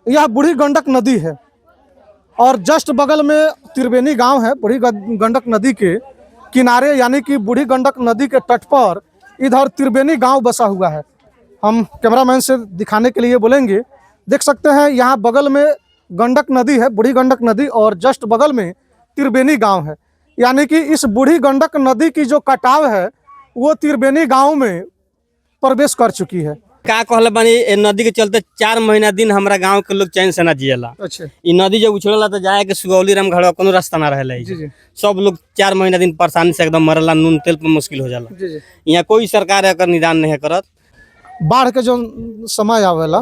यह बूढ़ी गंडक नदी है और जस्ट बगल में त्रिवेणी गांव है। बूढ़ी गंडक नदी के किनारे यानी कि बूढ़ी गंडक नदी के तट पर इधर त्रिवेणी गांव बसा हुआ है। हम कैमरामैन से दिखाने के लिए बोलेंगे। देख सकते हैं यहाँ बगल में गंडक नदी है, बूढ़ी गंडक नदी, और जस्ट बगल में त्रिवेणी गांव है। यानी कि इस बूढ़ी गंडक नदी की जो कटाव है वो त्रिवेणी गांव में प्रवेश कर चुकी है। का कहले बानी नदी के चलते 4 महीना दिन हमारा गांव के लोग चैन से ना जियला। अच्छा, इ नदी जब उछलला तो जाए के सुगौली रामगढ़ कोनो रास्ता ना रहेला। सब लोग 4 महीना दिन परेशानी से एकदम मरला, नून तेल पे मुश्किल हो जाला। यहाँ कोई सरकार एकर निदान नहीं करत। बाढ़ के जो समय आवेला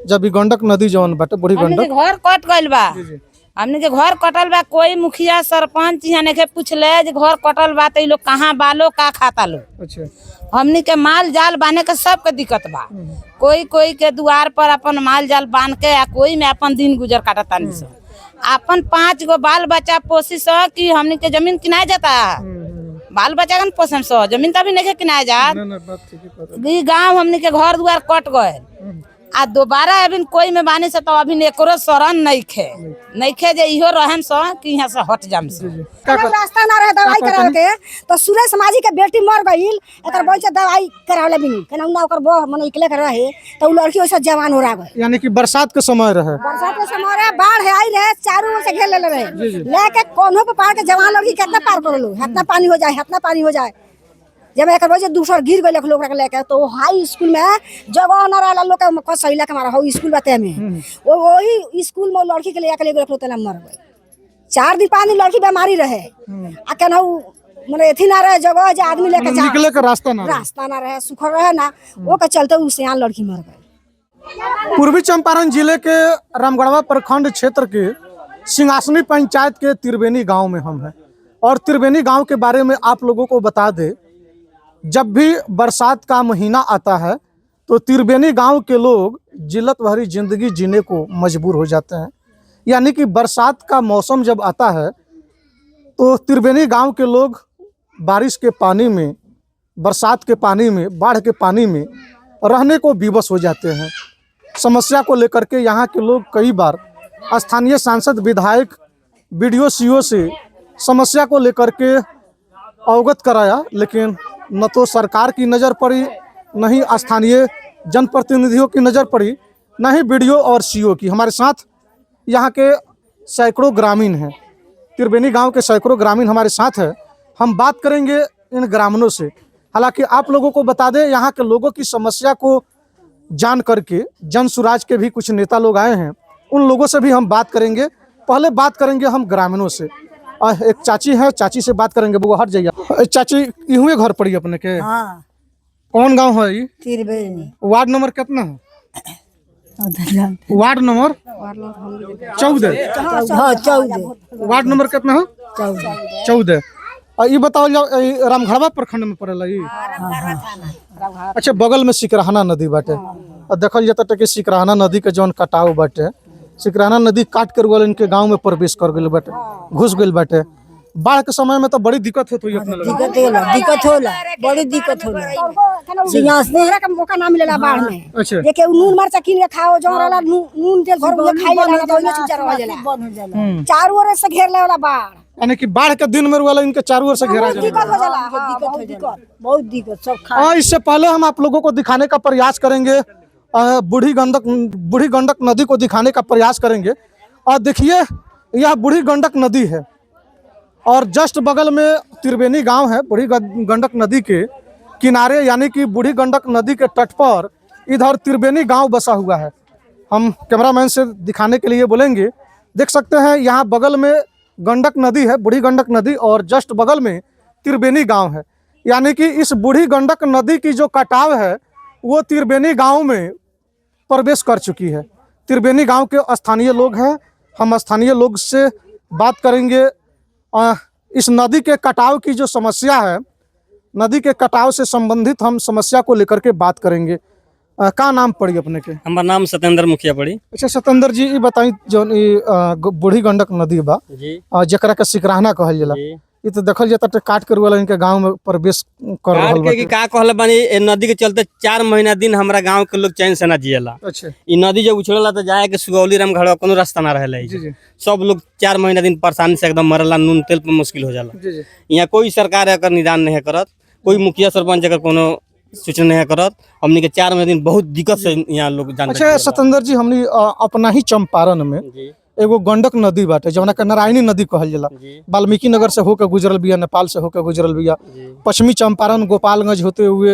जब गंडक नदी जवन बाटे बूढ़ी गंडक घर कट गइल बा, हमने के घर कटल बा, कोई मुखिया सरपंच यहाँ ने पूछले जे घर कटल बा तो लोग कहाँ बालो का खाता लो। अच्छा, हमने के माल जाल बांधे के सबके दिक्कत बा। कोई के द्वार पर अपन माल जाल बांध के या कोई में अपन दिन गुजर काटता नहीं सब। अपन 5 गो बाल बच्चा पोसी स कि हमने के जमीन किनाए जाता, बाल बच्चा का पोषण सो जमीन तभी नहीं किनाए जात। गाँव हमने के घर द्वार कट गए आ दोबारा अभी कोई में बानी से तो अभी एकरो शरण नहीं खे जे इहो रहन सो कि यहाँ से हट जाम से। रास्ता ना रहे दवाई करावे के तो सूर्य समाजी के बेटी मर गईल, एकर बोल से दवाई करावले भी नहीं केना उना ओकर बो मन इकले कर रहे तो उ लड़की ओसे जवान हो रहा गए। यानी कि बरसात के समय रहे, बरसात के समय रहे, बाढ़ है आई रहे, चारों ओर से घेर ले रहे, लेके कोन्हो पे पार के जवान लड़की कितना पार कर लो, इतना पानी हो जाए, इतना पानी हो जाए। जब एक रोज दूसर गिर गए लोग लेके तो हाई स्कूल में जगह न रहा लोग के सहीला के मारा हो स्कूल बाते में वो वही स्कूल में लड़की के ले गए तो मर गए। 4 दिन 5 दिन लड़की बीमारी रहे आ केना माने एथी ना रहे जगह जे आदमी लेके जा निकले का रास्ता ना रहे, सुखर रहे ना, वो के चलते उससे यहाँ लड़की मर गए। पूर्वी चंपारण जिले के रामगढ़वा प्रखंड क्षेत्र के सिंहासनी पंचायत के त्रिवेणी गांव में हम हैं और त्रिवेणी गांव के बारे में आप लोगों को बता दें, जब भी बरसात का महीना आता है तो त्रिवेणी गांव के लोग जिल्लत भरी जिंदगी जीने को मजबूर हो जाते हैं। यानी कि बरसात का मौसम जब आता है तो त्रिवेणी गांव के लोग बारिश के पानी में, बरसात के पानी में, बाढ़ के पानी में रहने को विवश हो जाते हैं। समस्या को लेकर के यहाँ के लोग कई बार स्थानीय सांसद, विधायक, BDO CO से समस्या को लेकर के अवगत कराया, लेकिन न तो सरकार की नज़र पड़ी, न ही स्थानीय जनप्रतिनिधियों की नज़र पड़ी, न ही BDO और CO की। हमारे साथ यहाँ के सैकड़ों ग्रामीण हैं, त्रिवेणी गांव के सैकड़ों ग्रामीण हमारे साथ हैं। हम बात करेंगे इन ग्रामीणों से। हालांकि आप लोगों को बता दें, यहाँ के लोगों की समस्या को जान करके जन सुराज के भी कुछ नेता लोग आए हैं, उन लोगों से भी हम बात करेंगे। पहले बात करेंगे हम ग्रामीणों से। एक चाची है, चाची से बात करेंगे। वो हट जाइए। चाची, इहुए घर पड़ी अपने के? हाँ। कौन गांव है ये? त्रिवेणी। वार्ड नंबर कितना है? Ward number 14। वार्ड नंबर कितना है? 14। और ये बताओ रामगढ़वा प्रखंड में पड़ेला ये? अच्छा, बगल में सिकराहना नदी बाटे और देखल जाता कि सिकराहना नदी के जौन कटाव बाटे, सिकराहना नदी काट कर वाले इनके गांव में प्रवेश कर गए बाटे, घुस गए बाटे। बाढ़ के समय में तो बड़ी दिक्कत होती है। दिक्कत होला, बड़ी दिक्कत होला। सिंहासनी का मौका ना मिलेला बाढ़ में। अच्छा, जे के नून मरचा किन के खाओ, जो रहला नून तेल घर में खाई लेला तो ये चुचार हो जाला। चारों ओर से घेर लेला बाढ़, यानी कि बाढ़ के दिन में वाला इनके चारों ओर से घेरा जाला। दिक्कत हो जाला, बहुत दिक्कत सब खा। हाँ, इससे पहले हम आप लोगों को दिखाने का प्रयास करेंगे, बूढ़ी गंडक नदी को दिखाने का प्रयास करेंगे। और देखिए, यह बूढ़ी गंडक नदी है और जस्ट बगल में त्रिवेणी गांव है। बूढ़ी गंडक नदी के किनारे यानी कि बूढ़ी गंडक नदी के तट पर इधर त्रिवेणी गांव बसा हुआ है। हम कैमरामैन से दिखाने के लिए बोलेंगे। देख सकते हैं यहाँ बगल में गंडक नदी है, बूढ़ी गंडक नदी, और जस्ट बगल में त्रिवेणी गांव है। यानी कि इस बूढ़ी गंडक नदी की जो कटाव है वो त्रिवेणी गांव में प्रवेश कर चुकी है। त्रिवेणी गांव के स्थानीय लोग हैं, हम स्थानीय लोग से बात करेंगे। इस नदी के कटाव की जो समस्या है, नदी के कटाव से संबंधित हम समस्या को लेकर के बात करेंगे। का नाम पड़ी अपने के? हमारा नाम सत्येंद्र मुखिया पड़ी। अच्छा सत्येंद्र जी, ये बताई जो बूढ़ी गंडक नदी बा जकरा के सिकराहना कहल जाला, ये तो देखल जाता काट कर वाला इनके गांव में प्रवेश कर रहल कार के कि का कहले बानी ए नदी के चलते 4 महीना दिन हमरा गांव के लोग चैन से ना जियला। अच्छा ई नदी जब उछड़ला तो जाए के सुगौली राम घड़वा कोनो रास्ता ना रहेला। जी जी सब लोग 4 महीना दिन परेशानी से एकदम मरला, नून तेल पे मुश्किल हो जाला। जी जी यहाँ कोई सरकार एकर निदान नहीं करत, कोई मुखिया सरपंच एकर कोनो सूचना नहीं करत। हमनी के 4 महीना दिन बहुत दिक्कत से यहाँ लोग जान। अच्छा सतेंद्र जी, हमनी अपना ही चंपारण में एगो गंडक नदी बाटे जौना के नारायणी नदी कहल जाला। वाल्मीकि नगर से होकर गुजरल बिया, नेपाल से होकर गुजरल बिया, पश्चिमी चंपारण गोपालगंज होते हुए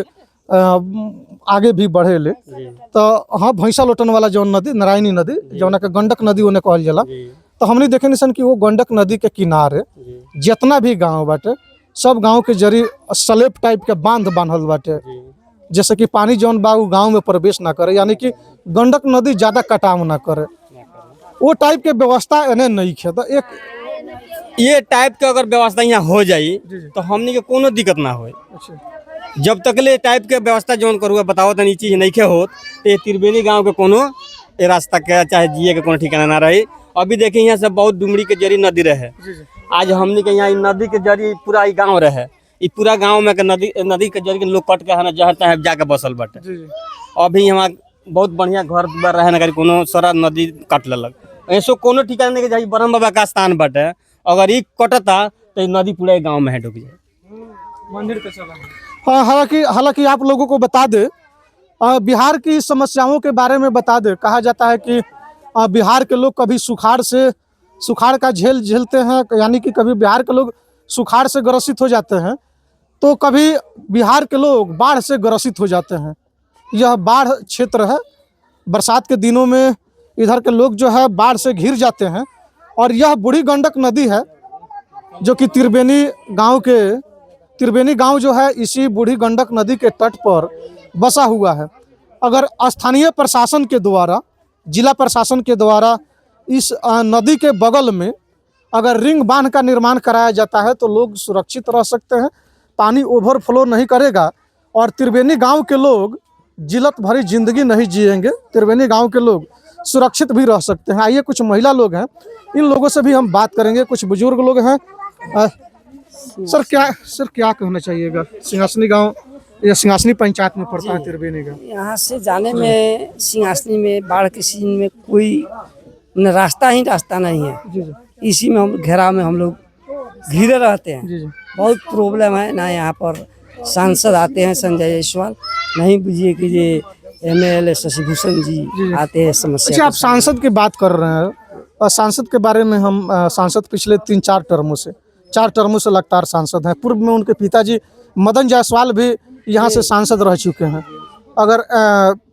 आगे भी बढ़े ले। तो हाँ, भैंसा लोटन वाला जौन नदी नारायणी नदी जौना के गंडक नदी उन्हें कहल जाला। तो हमने देखे निसन कि वो गंडक नदी के किनारे जितना भी गांव बाटे सब गांव के जरी स्लेब टाइप के बांध बांधल बाटे, जैसे कि पानी जौन बा गांव में प्रवेश ना करे, यानी कि गंडक नदी ज्यादा कटाव ना करे, वो टाइप के व्यवस्था एने नहीं है। तो एक ये टाइप के अगर व्यवस्था यहाँ हो जाई तो हमनी के कोनो दिक्कत ना हो। जब तक ले टाइप के व्यवस्था जौन करुआ बताओ तनी चीज नहीं के होत तो त्रिवेणी गांव के कोनो ए रास्ता के चाहे जिए के कोनो ठिकाना ना रही। अभी देखिए यहाँ से बहुत डुमरी के जरी नदी रहे, आज हमनी के यहाँ नदी के जरी पूरा गाँव रहे, ई पूरा गाँव में के नदी के जरी के लोग कट के है ना जहर तहर जाके बसल बाटे। अभी हमार बहुत बढ़िया घर दुआर रहे ना, कोनो सारा नदी काट लेलक। ऐसो कोनो ठिकाना नहीं के जाई ब्रह्म बाबा का स्थान बाटे, अगर ई कटता तो नदी पूरा गाँव में है डूब जाए। मंदिर पे चला। हाँ, हालांकि आप लोगों को बता दे, बिहार की समस्याओं के बारे में बता दे। कहा जाता है कि बिहार के लोग कभी सुखाड़ का झेलते हैं, यानी कि कभी बिहार के लोग सुखाड़ से ग्रसित हो जाते हैं तो कभी बिहार के लोग बाढ़ से ग्रसित हो जाते हैं। यह बाढ़ क्षेत्र है, बरसात के दिनों में इधर के लोग जो है बाढ़ से घिर जाते हैं। और यह बूढ़ी गंडक नदी है जो कि त्रिवेणी गांव जो है इसी बूढ़ी गंडक नदी के तट पर बसा हुआ है। अगर स्थानीय प्रशासन के द्वारा, जिला प्रशासन के द्वारा इस नदी के बगल में अगर रिंग बांध का निर्माण कराया जाता है तो लोग सुरक्षित रह सकते हैं, पानी ओवरफ्लो नहीं करेगा और त्रिवेणी गांव के लोग जिलत भरी जिंदगी नहीं जिएंगे, त्रिवेणी गांव के लोग सुरक्षित भी रह सकते हैं। आइए कुछ महिला लोग हैं, इन लोगों से भी हम बात करेंगे, कुछ बुजुर्ग लोग हैं। सर क्या कहना चाहिएगा? सिंहासनी गांव या सिंहासनी पंचायत में पड़ता है त्रिवेणी गांव। यहाँ से जाने में सिंहासनी में बाढ़ के सीजन में कोई रास्ता नहीं है। इसी में हम घेरा में हम लोग घिरे रहते हैं। बहुत प्रॉब्लम है ना। यहाँ पर सांसद आते हैं संजय जायसवाल, नहीं बुझिए कि ये MLA शशिभूषण जी आते हैं समस्या। अच्छा, आप सांसद की बात कर रहे हैं, सांसद के बारे में हम सांसद पिछले 3-4 टर्मों से लगातार सांसद हैं। पूर्व में उनके पिताजी मदन जायसवाल भी यहाँ से सांसद रह चुके हैं। अगर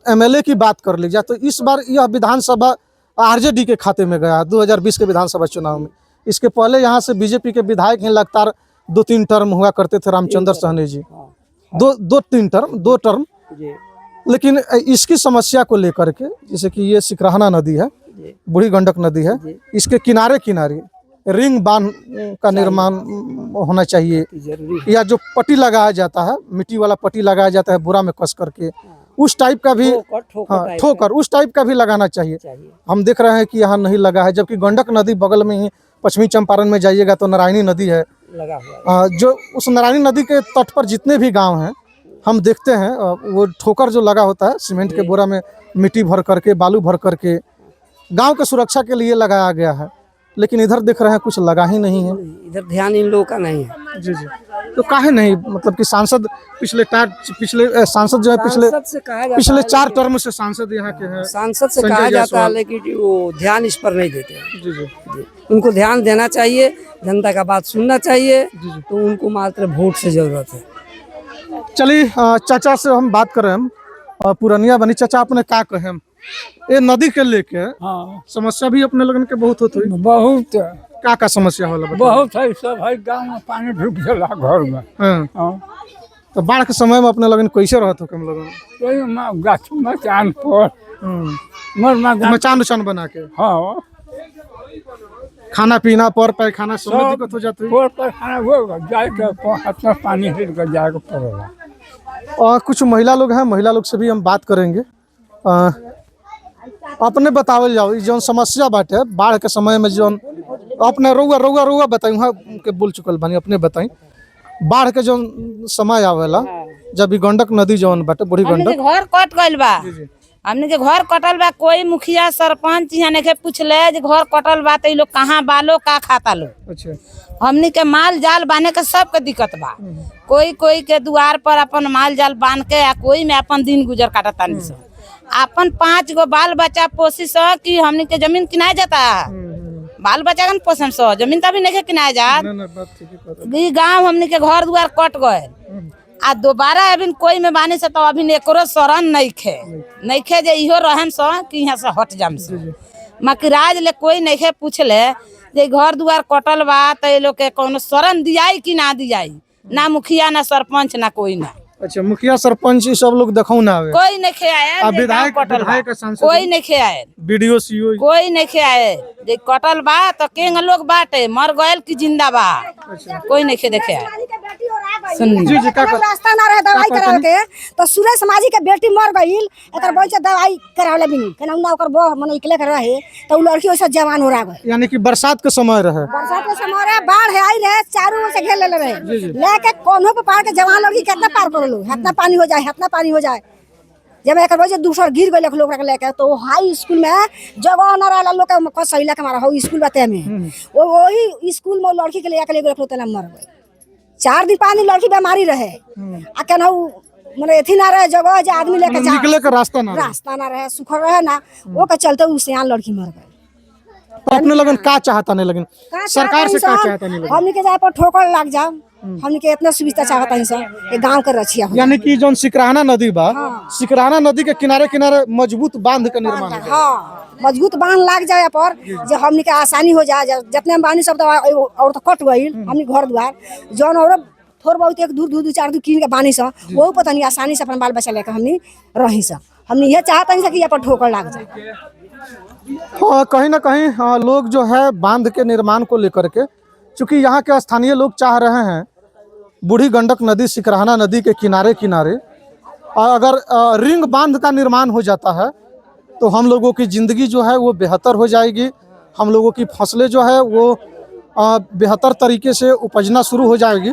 MLA की बात कर ली जाए तो इस बार यह विधानसभा RJD के खाते में गया 2020 के विधानसभा चुनाव में। इसके पहले यहाँ से बीजेपी के विधायक हैं, लगातार 2-3 टर्म हुआ करते थे, रामचंद्र सहनी जी, 2 टर्म। लेकिन इसकी समस्या को लेकर के, जैसे कि ये सिकरहना नदी है, बूढ़ी गंडक नदी है, इसके किनारे रिंग बांध का निर्माण होना चाहिए, या जो पट्टी लगाया जाता है, मिट्टी वाला पट्टी लगाया जाता है बोरा में कस करके, उस टाइप का भी ठोकर उस टाइप का भी लगाना चाहिए। हम देख रहे हैं कि यहाँ नहीं लगा है, जबकि गंडक नदी बगल में ही पश्चिमी चंपारण में जाइएगा तो नारायणी नदी है लगा हुआ। जो उस नारायणी नदी के तट पर जितने भी गांव हैं हम देखते हैं वो ठोकर जो लगा होता है सीमेंट के बोरा में मिट्टी भर करके, बालू भर करके गांव के सुरक्षा के लिए लगाया गया है। लेकिन इधर देख रहे हैं कुछ लगा ही नहीं है, इधर ध्यान इन लोगों का नहीं है। जी। तो काहे नहीं, मतलब कि सांसद सांसद जो है पिछले 4 टर्म से सांसद यहाँ के हैं। सांसद से कहा जाता है लेकिन वो ध्यान इस पर नहीं देते हैं। जी। उनको ध्यान देना चाहिए, जनता का बात सुनना चाहिए, तो उनको मात्र वोट से जरूरत है। चलिए चाचा से हम बात करें, हम पुरनिया बनी। चाचा अपने क्या कहे, ये नदी के लेके समस्या भी अपने लगन के बहुत होती है। बहुत क्या समस्या होला? बहुत है, सब है गाँव में पानी ढुक जाला घर में। हाँ। तो बाढ़ के समय में अपने लगन कैसे रहत हो? कम लगन गाछ मचान पर मचान उचान बना के, हाँ, खाना पीना पर पैखाना सब में दिक्कत हो जाती है। पैखाना होगा जाए के पानी हिट कर जाए के पड़ेगा। और कुछ महिला लोग हैं, महिला लोग से भी हम बात करेंगे। अपने बतावल जाओ, जो समस्या बाटे बाढ़ के समय में जो अपने रउआ बताई, वहाँ के बोल चुकल बानी, अपने बताई बाढ़ के जो समय आवेला जब ई गंडक नदी जौन बाटे बूढ़ी हमने गंडक के घर कट गइल बा, हमने के घर कटल बा, कोई मुखिया सरपंच यहाँ नहीं पूछले जे घर कटल बा तो लोग कहाँ बालो का खाता लो। अच्छा हमने के माल जाल बांधे के सबके दिक्कत बा, कोई के द्वार पर अपन माल जाल बांध के आ कोई में अपन दिन गुजर काटता नहीं सो। अपन 5 गो बाल बच्चा पोसी सो कि हमने के जमीन किनाए जाता, बाल बच्चा कन पोसम सो, जमीन तभी नहीं किनाए जात। ई गाँव हमने के घर द्वार कट गए आ दोबारा अभी कोई में बानी से तो अभी एकरो शरण नहीं खे जे इहो रहम सो कि यहाँ से हट जाम सो। मकराज ले कोई नहीं खे पूछले जे घर दुआर कटल बा तो ये लोग के कोनो शरण दियाई कि ना दियाई, ना मुखिया ना सरपंच ना कोई ना। अच्छा मुखिया सरपंच ई सब लोग देखौ ना आवे, कोई नहीं खे आए, आ विधायक सांसद कोई नहीं खे आए, बीडीओ सीओ कोई नहीं खे आए। जे कटल बा तो केंग लोग बाटे मर गए कि जिंदा बा, कोई नहीं खे देखे आए। जी जी का रास्ता ना रहे दवाई करावे के तो सुरेश माझी के बेटी मर गईल, एकर बच्चा दवाई करावले भी नहीं केना ना ओकर बो मने इकले कर रहे तो उ लड़की वैसे जवान हो रहा है। यानी कि बरसात के समय रहे, बरसात के समय रे बाढ़ है आई रहे, चारों ओर से घेर ले रहे, लेके कोन्हो पे पार के जवान लड़की कितना पार कर लो, इतना पानी हो जाए, इतना पानी हो जाए। जब एक रोज दूसर गिर गए लोग लेके तो हाई स्कूल में जगह न रहा लोग के कस सहिला के मारा हो स्कूल बाते में वो वही स्कूल में लड़की के लेके रखलो तना मर गए। 4 दिन 5 दिन लड़की बीमारी रहे आ केना माने एथी ना रहे जगह जे आदमी लेके जा निकले के रास्ता ना रहे, सुखर रहे ना, वो के चलते उ सियान लड़की मर गए। तो अपने लगन का चाहता नहीं, लेकिन सरकार से का चाहता नहीं लगन, हमनी के जाए पर ठोकर लग जाओ, हमनी के इतना सुविधा चाहता है सब ये गांव के रछिया हो। यानी कि जोन सिकराना नदी बा, सिकराना नदी के किनारे किनारे मजबूत बांध के निर्माण हो। हाँ मजबूत बांध लग जाए पर जो हमनी के आसानी हो जाए, जितने बानी सब तो और तो कट गई हमनी घर द्वार जौन और थोड़ बहुत एक दूर 4 दूर कीन के बानी सा वो पता नहीं आसानी से अपन बाल बच्चा लेकर हमनी रही सा। हमनी ये चाहता नहीं कि यहाँ पर ठोकर लग जाए। हाँ कहीं ना कहीं हाँ, लोग जो है बांध के निर्माण को लेकर के, चूंकि यहाँ के स्थानीय लोग चाह रहे हैं बूढ़ी गंडक नदी सिकराना नदी के किनारे किनारे अगर रिंग बांध का निर्माण हो जाता है तो हम लोगों की ज़िंदगी जो है वो बेहतर हो जाएगी, हम लोगों की फसलें जो है वो बेहतर तरीके से उपजना शुरू हो जाएगी।